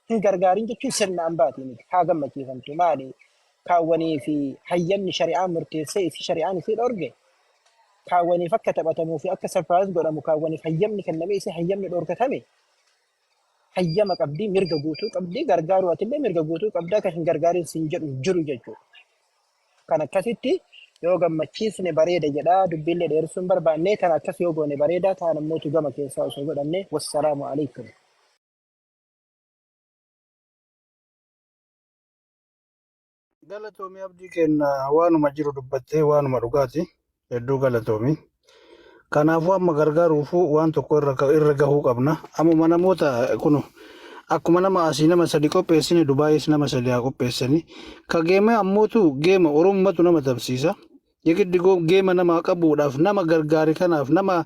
hin gargaarin jechuun sirnaan baati miti haa gammachiifamtu maali kaawwanii fi hayyamni shari'aan murteessee fi shari'aan isii dhorge kaawwaniif akka taphatamuu fi akka sarpiraayiz godhamu kaawwaniif hayyamni kennamee isii hayyamni dhorgatame hayyama qabdii mirga guutuu qabdii gargaaruu atillee mirga guutuu qabdaa kan hin gargaarin sin jedhu jiru jechuudha. Kan akkasitti yoo gammachiisne bareeda jedhaa dubbiillee dheeressuun barbaanne kan akkas yoo goone bareedaa ta'an ammootu gama keessaa osoo godhanne wassalaamu alaikum. Galatoomii abdii kenna waanuma jiru dubbattee waanuma dhugaati hedduu galatoomii. Kanaafuu amma gargaaruufu waan tokko irra gahuu qabna. Amma namoota kun akkuma nama asii nama sadi qopheessine Dubaayis nama sadi haa qopheessanii. Ka geema ammootu geema Oromoomatu nama tabsiisa. Yegiddi geema nama qabuudhaaf nama gargaari kanaaf nama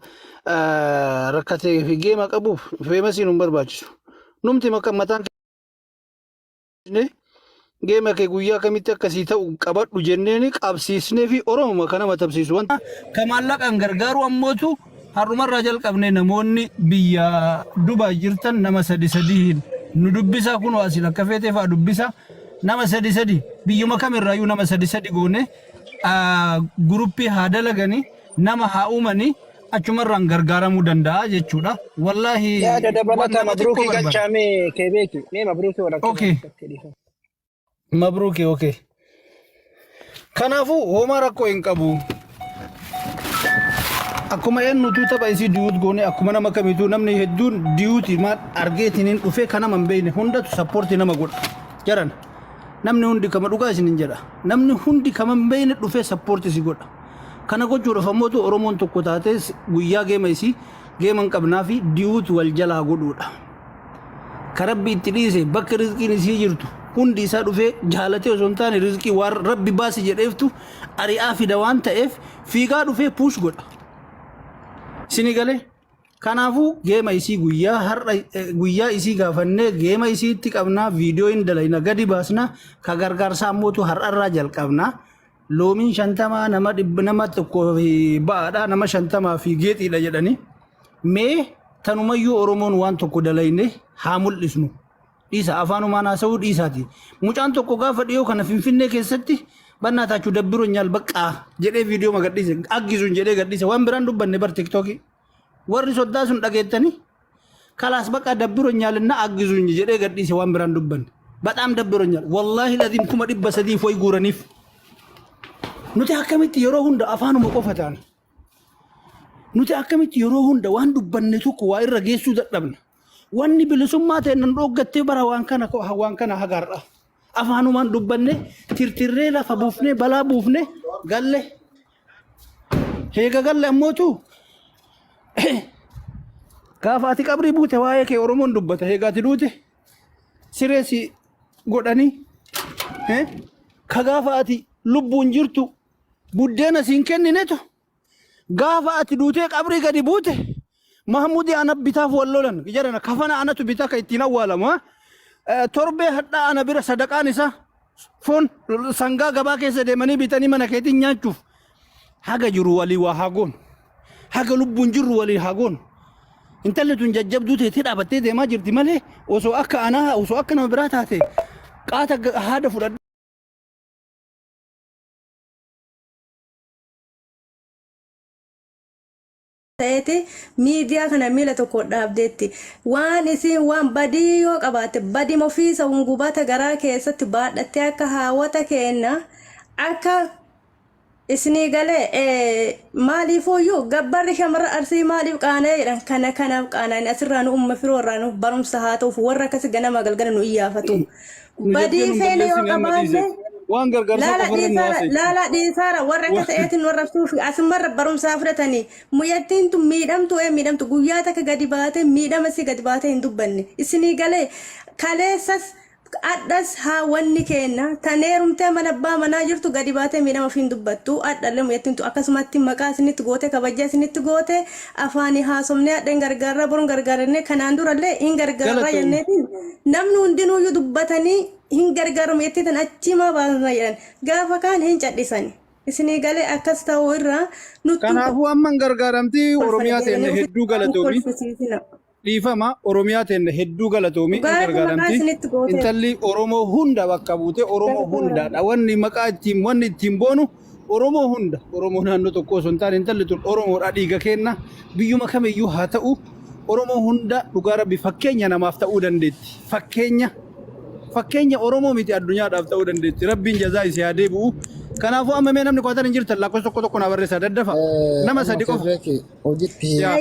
rakkatee fi geema qabuuf feemasiin hin barbaachisu. Numti mataan geema kee guyyaa kamitti akkasii ta'u qabadhu jenneeni qabsiisnee fi Oromoo kana nama tabsiisu wanta ka maallaqaan gargaaru ammootu har'umarraa jalqabne namoonni biyya Dubaay jirtan nama sadiin nu dubbisa kun asiin akka feetee fa'aa dubbisa nama sadi biyyuma kamirraayyuu nama sadi goone guruppii haa dalaganii nama haa uumanii achumarraan gargaaramuu danda'a jechuudha. Wallaahi yaada dabalataa mabruukii galchaamee keebeeki mee mabruukii okay. Mabruuki okay. Kanaafuu homaa rakkoo hin qabu. Akkuma eenyutu tapha isii diyuut goone akkuma nama kamituu namni hedduun diyuuti maal argeetiin hin dhufee kana man beeyne hundatu sappoortii nama godha. Jaran namni hundi kama dhugaa isin hin jedha. Namni hundi kama hin beeyne dhufee sappoortii si godha. Kana gochuudhaaf ammootu Oromoon tokko taatee guyyaa geema isii geema hin qabnaa fi diyuut wal jalaa godhuudha. Karabbi itti dhiise bakka rizqiin isii jirtu. Hundi isaa dhufee jaalatee osoo hin taane rizqii waan rabbi baasi jedheeftu ari'aa fida waan ta'eef fiigaa dhufee puush godha. Sini galee kanaafuu geema isii guyyaa isii gaafannee geema isiitti qabnaa viidiyoo hin dalayna gadi baasna ka gargaarsaa ammootu har'arraa jalqabna. Loomiin 50 nama 100 nama tokko ba'aadha nama 50 fi geexiidha jedhanii mee tanumayyuu Oromoon waan tokko dalayne haa mul'isnu. Dhiisa afaanumaan haasa'uu dhiisaati. Mucaan tokko gaafa dhiyoo kana Finfinnee keessatti bannaa taachuu dabbiroo nyaal baqqaa jedhee viidiyoo magadhiise aggisuun jedhee gadhiise waan biraan dubbanne bar tiktookii. Warri soddaa sun dhageettanii kalaas baqqaa dabbiroo nyaalinna aggisuun jedhee gadhiise waan biraan dubbanne. Bataam dabbiroo nyaal wallaahi ladhiin 300 foyi guuraniif. Nuti akkamitti yeroo hunda afaanuma qofa taana. Nuti akkamitti yeroo hunda waan dubbanne tokko waa irra geessuu dadhabna. Wanni bilisummaa ta'e nan dhoggattee bara waan kana hagarra. Afaanumaan dubbanne tirtirree lafa buufne balaa buufne galle. Heega galle ammootu gaafa ati qabrii buute waa'ee kee Oromoon dubbata heega ati duute sireesi godhanii ka gaafa ati lubbuun jirtu buddeena siin kenninetu gaafa ati duutee qabrii gadi buute Mahmudi ana bitaaf wallolan jarana kafana anatu bitaka ittiin awwaalama torbee hadhaa ana bira sadaqaan isa foon sangaa gabaa keessa deemanii bitanii mana keetiin nyaachuuf haga jiru walii waa hagoon haga lubbuun jiru walii hagoon intalli tun jajjabduu teetii dhaabattee deemaa jirti malee osoo akka nama biraa taate qaata haada fudhadhu. Miidiyaa kana miila tokko dhaabdeetti waan isin waan badii yoo qabaate badii ofiisa hungubata garaa keessatti baadhattee akka haawwata kenna akka isni galee maaliifuyyuu gabbarri shamarra arsii maaliif qaanee jedhan kanaaf qaanaan asirraa nu umma firoorraa nu barumsa haa ta'uuf warra akkasi ganama galgala nu iyyaafatu badii feene yoo qabaate waan gargaarsa laala dhiisaara warra akka ta'eetiin warra suufi asumarra barumsaa fudhatanii muyyattiin tun miidhamtu guyyaa takka gadi baate miidhama si gadi baate hin dubbanne isinii galee kaleessas addas haa wanni kenna taneerumtee mana abbaa manaa jirtu gadi baate miidhama fi hin dubbattu addallee muyyattiin tun akkasumatti maqaa isinitti goote kabajaa isinitti goote afaanii haasomnee adheen gargaarraa boruun gargaarannee kanaan durallee hin gargaarraa jenneetiin namni hundinuuyyuu dubbatanii hin gargaaru yetti tan achima baasna jedhan gaafa kaan hin cadhisani isinii galee akkas ta'uu irraa nuti kanaafuu amma gargaaramtii Oromiyaa ta'e hedduu galatoomi dhiifama Oromiyaa teenne hedduu galatoomi Dhugaati maqaa gargaaramti. isinitti gooteef. Intalli Oromoo hunda bakka buute Oromoo hundaadha. Wanni maqaa ittiin boonu Oromoo hunda. Oromoo naannoo tokko osoo hin taane intalli tun Oromoodha dhiiga kenna. Biyyuma kamiyyuu haa ta'u Oromoo hunda dhugaa rabbi fakkeenya namaaf ta'uu dandeetti. Fakkeenya Oromoo miti addunyaadhaaf ta'uu dandeetti. Rabbiin jazaa isii haa deebi'u. Kanaafuu amma mee namni qoatan hin jirtan lakkoofsa tokko na barreessaa daddafa. Nama sadi qofa. Yaa.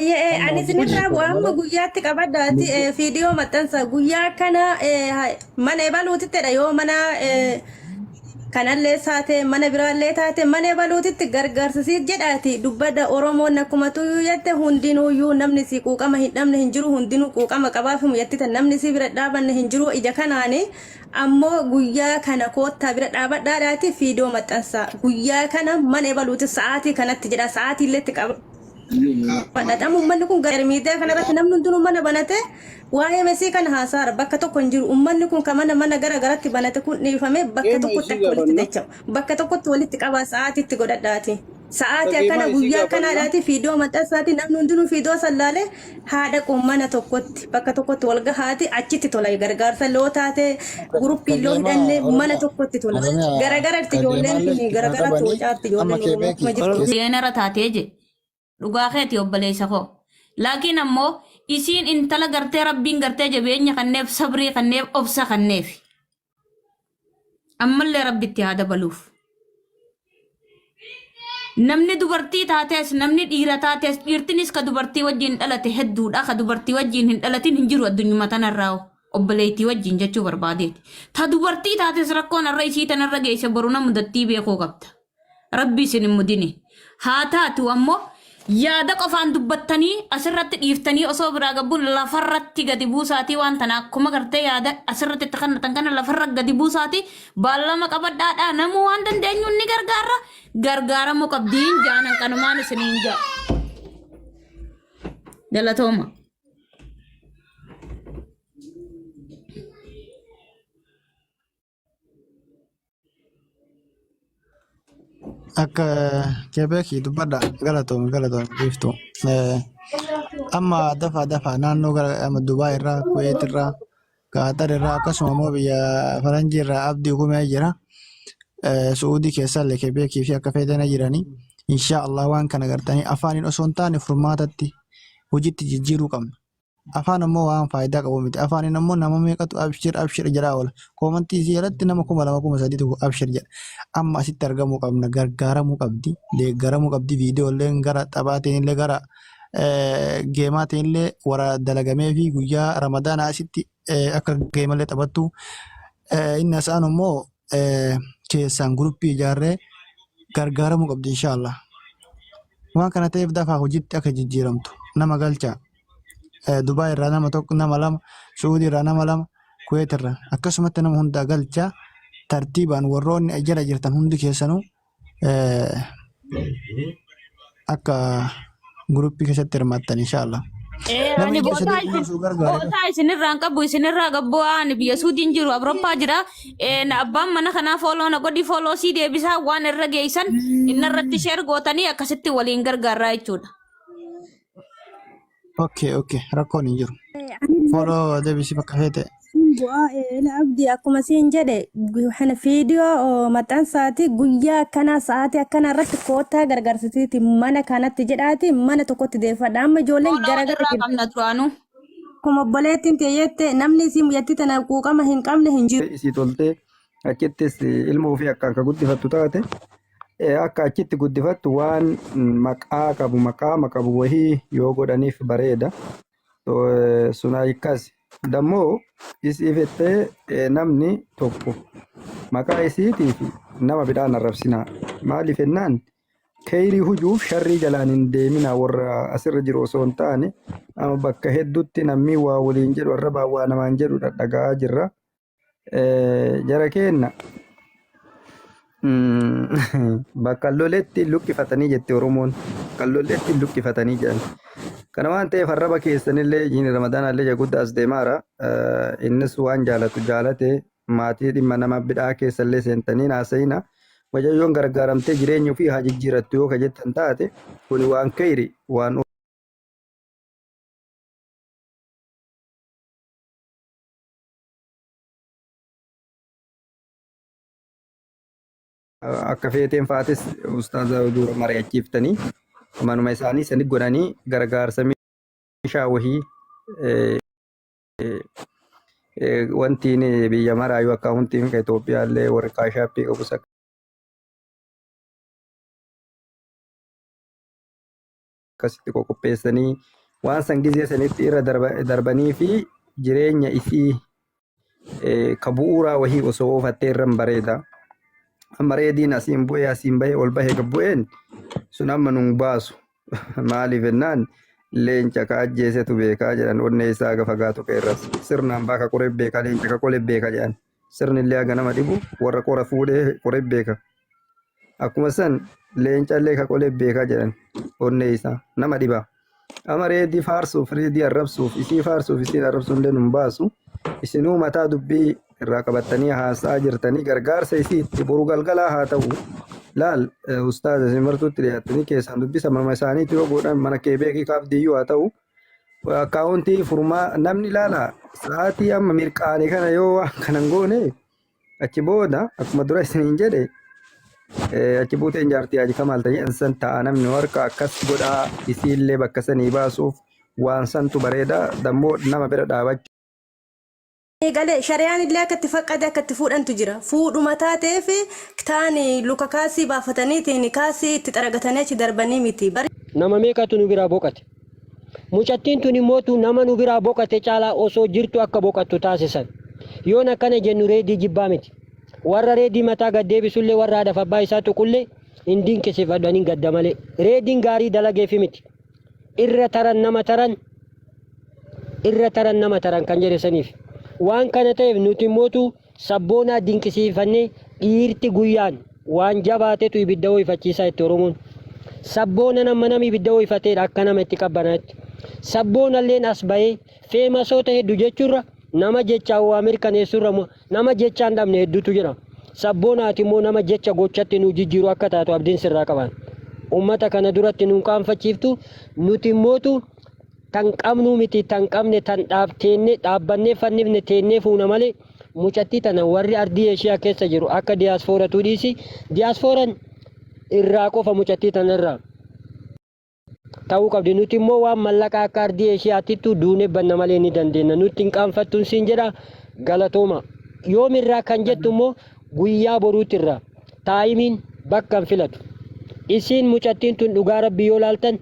Ani isinirraa bu'aa guyyaatti qabaddaati viidiyoo maxxansa guyyaa kana mana ebaluutittidha yoo mana kanallee taate mana biraallee taate mana ebaluutitti gargaarsisiit jedhaati dubbadda Oromoon akkuma tuyyuu jette hundinuuyyuu namni si quuqama hin dhabne hin jiru hundinuu quuqama qabaafimu jettitan namni si bira dhaabanne hin jiru ija kanaani ammoo guyyaa kana koottaa bira dhaabadhaadhaati viidiyoo maxxansa guyyaa kana mana ebaluuti sa'aatii kanatti jedha sa'aatii illeetti qaba. Badhaadhaan uummanni kun miidiyaa kanarratti namni hundinuu mana banate waa'ee mesii kana haasaara bakka tokko hin jiru uummanni kun kan mana gara garatti banate kun dhiifame bakka tokkotti akka walitti dacha'u bakka tokkotti walitti qaba sa'aatiitti godhadhaati. Sa'aatii akkana guyyaa kanaadhaati viidiyoo maxxansaati namni hundinuu viidiyoo sallaalee haadha mana tokkotti bakka tokkotti wal gahaati achitti tola gargaarsa loo taate guruppii loo hidhanne mana tokkotti tola garagaratti ijoolleen kun garagaratti wacaatti ijoolleen Seenara taatee je dhugaa keeti obboleessa koo. Laakiin ammoo isiin intala gartee rabbiin gartee jabeenya kanneef sabrii kanneef obsa kanneef. Ammallee rabbitti haa dabaluuf. Namni dubartii taates namni dhiira taates dhiirtinis ka dubartii wajjin dhalate hedduudha ka dubartii wajjin hin dhalatin hin jiru addunyuma tanarraa obboleettii wajjin jechuu barbaadeeti. Ta dubartii taates rakkoon irra isii tanarra geesse boru na mudattii beekuu qabda. Rabbi isin hin mudine. Haa taatu ammoo yaada qofaan dubbattanii asirratti dhiiftanii osoo biraa gabbuun lafarratti gadi buusaatii waan tana akkuma gartee yaada asirratti takannatan kana lafarra gadi buusaatii baallama qabadhaadhaa namuu waan dandeenyu ni gargaaramuu qabdiin jaanan kanumaan isiniin jaa. Galatooma. Akka kebeeki dubbadha galatoomi dhiiftu. Amma dafa naannoo gara Dubaay irraa, Kuwait irraa, Qaatar irraa akkasuma immoo biyya Faranjii irraa abdii uumee jira. Suudii keessallee kebeekii fi akka fayyadana jiranii. Inshaa Allah waan kana gartanii afaaniin osoo hin taane furmaatatti hojiitti jijjiiruu qabna. Afaan ammoo waan faayidaa qabu miti. Afaaniin ammoo nama meeqatu abshir jedhaa oola. Koomantii isii irratti nama 2,200 abshir jedha. Amma asitti argamuu qabna gargaaramuu qabdi deeggaramuu qabdi viidiyooleen gara taphaatiin illee gara geemaatiin illee wara dalagamee fi guyyaa ramadaanaa asitti akka geemallee taphattu inni asaan immoo keessaan guruppii ijaarree gargaaramuu qabdi inshaallah. Waan kana ta'eef dafaa hojiitti akka jijjiiramtu nama galchaa. Dubaay irraa nama tokko nama lama, Suudii irraa nama lama, Kuwait irraa akkasumatti nama hundaa galchaa tartiibaan warroonni jala jirtan hundi keessanuu akka guruppii keessatti hirmaattan inshaallah. Ani bootaa isinirraan qabu isinirraa gabboo ani biyya Suudiin jiru Abroppaa jira. Abbaan mana kanaa fooloo na godhi fooloo sii deebisaa waan irra geessan innarratti sheer gootanii akkasitti waliin gargaaraa jechuudha. Okay, rakkoon hin jiru. Fooloo deebisii bakka feete. Abdii akkuma siin jedhe viidiyoo maxxansaati guyyaa akkana sa'aatii akkana irratti koottaa gargaarsitiiti mana kanatti jedhaati mana tokkotti deeffadha amma ijoolleen garagara qabna duraanuu. Akkuma obboleettiin teeyyette namni isii muyyatti tana quuqama hin qabne hin jiru. Isii toltee achittis ilma ofii akka guddifattu taate akka achitti guddifattu waan maqaa qabu wahii yoo godhaniif bareeda. Suna akkas dammoo isiifittee namni tokko maqaa isiitiif nama bidhaan arrabsinaa maaliif jennaan kheyrii hujuuf sharrii jalaan hin deemina warra asirra jiru osoo hin taane amma bakka hedduutti namni waa waliin jedhu arrabaa waa namaan jedhu dhaga'aa jirra. Jara keenna bakka loletti lukkifatanii jette Oromoon kalloletti lukkifatanii jedhan. Kana waan ta'eef arraba keessanillee jiini ramadaanallee guddaa as deemaara. Innis waan jaalate maatii dhimma nama bidhaa keessallee seentanii naasayina. Wajayyoon gargaaramtee jireenyuu fi haa jijjiirattu yoo ka jettan taate kun waan kheyri waan akka feeteen faates ustaaza dura mari'achiiftanii manuma isaanii sani godhanii gargaarsa meeshaa wahii wanti biyya maraayyuu akka huntiin ka Itoophiyaa illee warri kaashaappii qabus akkasitti qopheessanii waan san gizee sanitti irra darbanii fi jireenya isii ka bu'uuraa wahii osoo oofattee irran bareeda. Amma reediin asiin bahee ol bahee gabbu'een sun amma nun baasu maaliif jennaan leenca ka ajjeesetu beekaa jedhan onnee isaa gafa gaatu qeerras sirnaan baaka qoree beekaa leenca ka qolee beeka jedhan sirni illee aga nama dhibu warra qora fuudhee qoree beeka akkuma san leenca illee ka qolee beekaa jedhan onnee isaa nama dhiba. Amma reedii faarsuuf reedii arrabsuuf isii faarsuuf isiin arrabsuun illee nun baasu isinuu mataa dubbii irraa qabattanii haasaa jirtanii gargaarsa isiitti boru galgalaa haa ta'u laal ustaaza isin martuutti dhiyaatanii keessaan dubbisa mama isaaniitti yoo godhan mana kee beekii kaafdiyyuu haa ta'u akkaawuntii furmaa namni laala sa'aatii amma mirqaane kana yoo waan kanan goone achi booda akkuma dura isiniin jedhe achi buuteen jaartii aji kamaal ta'e san ta'a namni warqa akkas godhaa isiillee bakka sanii baasuuf waan santu bareeda dammoo nama bira dhaabachuu. Galee shari'aan illee akka itti faqqade akka itti fuudhantu jira. Fuudhuma taatee fi taani luka kaasii baafataniitiin kaasii itti xaragatanii achi darbanii miti. Nama meeqatu nu biraa boqate? Mucattiin tun immoo nama nu biraa boqate caalaa osoo jirtu akka boqattu taasisan. Yoon akkana jennu reedii jibbaa miti. Warra reedii mataa gaddeebisullee warra haadhaaf abbaa isaa tuqullee hin dinqisiifadhanii gadda malee. Reediin gaarii dalageefi miti. Irra taran nama taran kan jedhesaniif. Waan kana ta'eef nuti mootu sabboonaa dinqisiifannee dhiirti guyyaan waan jabaatetu ibidda ho'ifachiisaa itti Oromoon. Sabboona nama ibidda ho'ifateedha akka nama itti qabbanaatti. Sabboonalleen as bahee feemasoota hedduu jechuurra nama jechaan waa mirkaneessurra nama jechaan dhabne hedduutu jira. Sabboonaati immoo nama jecha gochatti nu jijjiiru akka taatu abdiin sirraa qaban. Uummata kana duratti nuun qaanfachiiftu nuti mootu tan qabnu miti tan qabne tan dhaabbannee fannifne teennee fuuna malee mucattii tana warri ardii Eeshiyaa keessa jiru akka diyaasfooratu dhiisi diyaasfooraan irraa qofa mucattii tanarraa ta'uu qabdi. Nuti immoo waan mallaqaa akka ardii Eeshiyaatittu duunee banna malee ni dandeenya. Nuti hin qaanfattuun siin jedha galatooma. Yoomirraa kan jettu immoo guyyaa boruutirraa taayimiin bakka hin filatu. Isiin mucattiin tun dhugaa rabbii yoo laaltan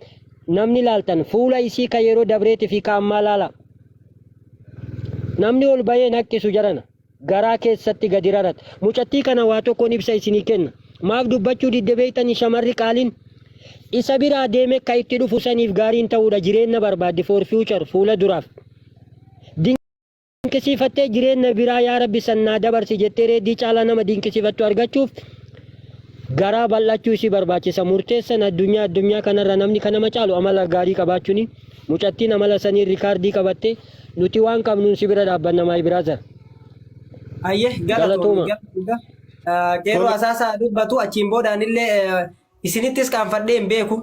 namni laaltan fuula isii ka yeroo dabreetii fi kaammaa laala. Namni ol bahee nakkisu jarana garaa keessatti gadi rarata. Mucattii kana waa tokkoon ibsa isinii kenna. Maaf dubbachuu didde beeytanii shamarri qaaliin isa biraa deeme ka itti dhufu saniif gaariin ta'uudha jireenya barbaadde for future fuula duraaf. Dinqisiifattee jireenya biraa yaa rabbi sannaa dabarsi jettee reeddii caalaa nama dinqisiifattu argachuuf garaa bal'achuu isii barbaachisa. Murteessan addunyaa kanarra namni kana macaalu amala gaarii qabaachuuni. Mucattiin amala sanii rikaardii qabatte nuti waan qabnuun si bira dhaabbanna maay biraa jira. Ayyee galatooma. Qeerroo asaasaa dubbatu achiin boodaan illee isinittis qaanfadhee hin beeku.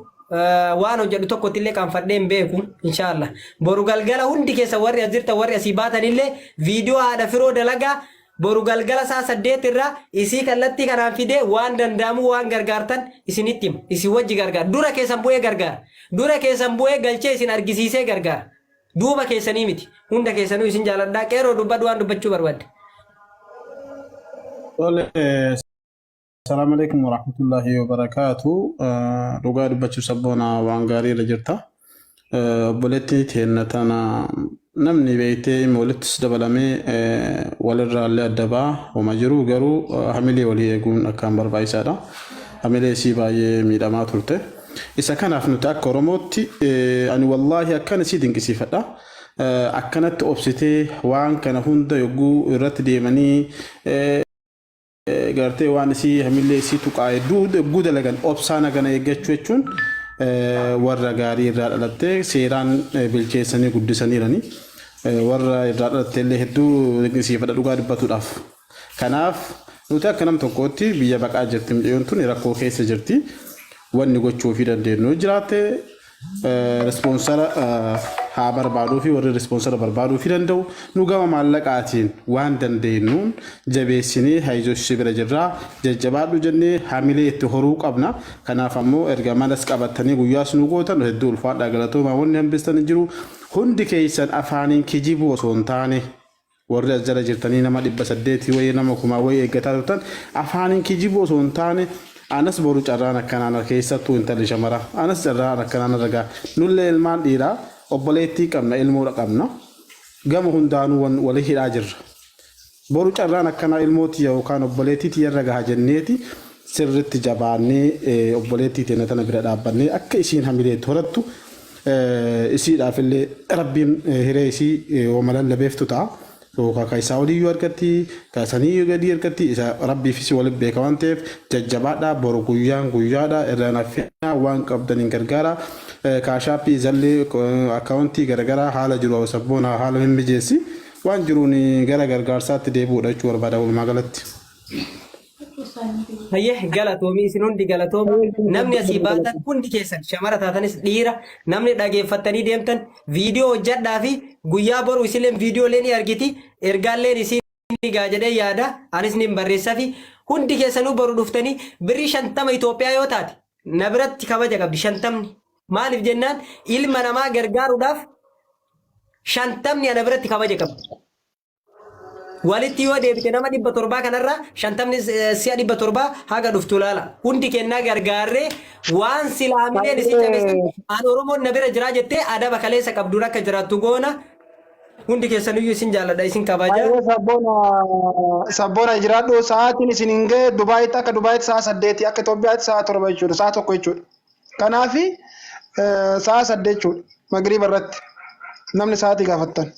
Waan hojjedhu tokkotti illee qaanfadhee hin beeku inshaallah. Boru galgala hundi keessa warri as jirtan warri asii baatan illee viidiyoo haadha firoo dalagaa boru galgala saa 8 irraa isii kallattii kanaan fidee waan danda'amu waan gargaartan isinitti hima. Isin wajji gargaara. Dura keessan bu'ee gargaara. Dura keessan bu'ee galchee isin argisiisee gargaara. Duuba keessanii miti. Hunda keessanuu isin jaaladhaa. Qeerroo dubbadhu waan dubbachuu barbaadde. Assalamu alaikum warahmatullahi wabarakatuh. Dhugaa dubbachuu sabboona waan gaarii irra jirta. Obboleettii teenna tana namni beektee walittis dabalamee walirraa illee adda ba'aa hooma jiru garuu hamilee walii eeguun akkaan barbaachisaadha. Hamilee isii baay'ee miidhamaa turte. Isa kanaaf nuti akka Oromootti ani wallaahi akkan isii dinqisiifadha. Akkanatti obsitee waan kana hunda yogguu irratti deemanii gartee waan isii hamilee isii tuqaa hedduu dalagan obsaan hagana eeggachuu jechuun warra gaarii irraa dhalattee seeraan bilcheessanii guddisaniirani. Warra irraa dhalattee illee hedduu dinqisiifadha dhugaa dubbatuudhaaf. Kanaaf nuti akka nam tokkootti biyya baqaa jirti midhayoon tun rakkoo keessa jirti. Wanni gochuu fi dandeenyu jiraate respoonsara haa barbaaduu fi warri rispoonsara barbaaduu fi danda'u nu gama maallaqaatiin waan dandeenyuun jabeessinee hayizoshii bira jirraa jajjabaadhu jennee hamilee itti horuu qabna. Kanaaf ammoo erga manas qabatanii guyyaas nu gootan hedduu ulfaadhaa galatoomaa wanni hambistan jiru hundi keessan afaaniin kijibuu osoo hin taane warri as jala jirtanii nama 800 wayii nama 1000 wayii eeggataa turtan afaaniin kijibuu osoo hin taane anas boru carraan akkanaan keessattuu intalli shamara anas carraan akkanaan ragaa nullee ilmaan dhiiraa obboleettii qabna ilmoo qabna gama hundaanuu walii hidhaa jirra boru carraan akkanaa ilmooti yookaan obboleettii yarra gaha jenneeti sirritti jabaannee obboleettii teena tana bira dhaabbannee akka isiin hamileetti horattu isiidhaaf illee rabbiin hiree isii oomalan labeeftu ta'a. Kaisaa olii argatti kaasanii gadi argatti isa rabbiifis waliin beeka waan ta'eef jajjabaadhaa boru guyyaan guyyaadhaa irraan affeeraa waan qabdaniin gargaara kaashaappii zallee akkaawuntii garaagaraa haala jiru sabboona haala mijeessi waan jiruun gara gargaarsaatti deebi'uudha jechuu barbaada walumaa galatti. Hayyee galatoomii isin hundi galatoomii namni asii baatan hundi keessan shamara taatanis dhiira namni dhageeffattanii deemtan viidiyoo hojjadhaa fi guyyaa boru isilleen viidiyoolee ni argiti ergaalleen isin gaa jedhee yaada anis ni barreessaa fi hundi keessanuu boru dhuftanii birrii 50 Itoophiyaa yoo taate na biratti kabaja qabdi 50 maaliif jennaan ilma namaa gargaaruudhaaf 50 ana biratti kabaja qabdi. Walitti yoo deebite nama 700 kanarraa 50 si'a 700 haga dhuftu laala hundi kennaa gargaarree waan silaamileen isin jabeessan an Oromoon na bira jiraa jettee adaba kaleessa qabduun akka jiraattu goona hundi keessaniyyuu isin jaalladha isin kabaja. Sabboona jiraadhu sa'aatiin isin hin ga'e Dubaayitti akka Dubaayitti sa'a 8 akka Itoophiyaatti sa'a 7 jechuudha sa'a 1 jechuudha. Kanaafi sa'a 8 jechuudha magriiba irratti namni sa'aatii gaafattan.